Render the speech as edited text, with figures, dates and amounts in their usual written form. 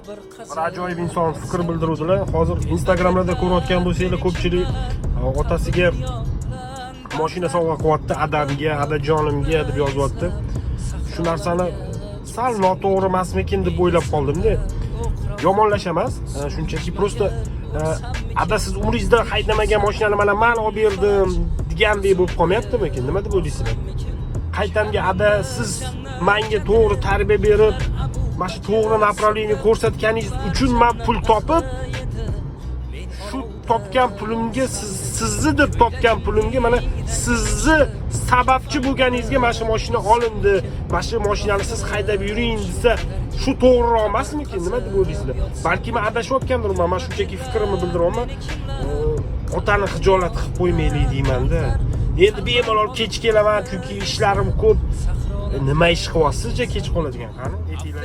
Bir ajoyib inson fikr bildiruvdilar. Hozir Instagramda ko'rayotgan bo'lsanglar, ko'pchilik otasiga mashina sovg'a qilyapti, adamga, adajonimga deb yozyapti. Shu narsani sal noto'g'ri emasmikin deb o'ylab qoldim-da. Yomonlash emas, shunchaki prosta adasiz umringizda haydamagan mashinani mana men olib berdim degandek bo'lib qolmayaptimikin? Nima deb o'ylaysizlar? Qaytamga adasiz menga to'g'ri tarbiya berib, mana shu to'g'ri направление ko'rsatganingiz uchun men pul topib, shu topgan pulimga sizni deb topgan pulimga mana sizni sababchi bo'lganingizga mana shu mashina olindi, mana shu mashinani siz haydab yuring desa, shu to'g'riroq emasmikin? Nima deb o'ylaysizlar? Balki men adashayotgandirman, men shunchaki fikrimni bildiryapman. Otani xijolat qilib qo'ymaylik deyman-da. Endi bemalol kech kelaman, chunki ishlarim ko'p. Nima ish qilyapsizja kech qoladigan qani? Aytinglar.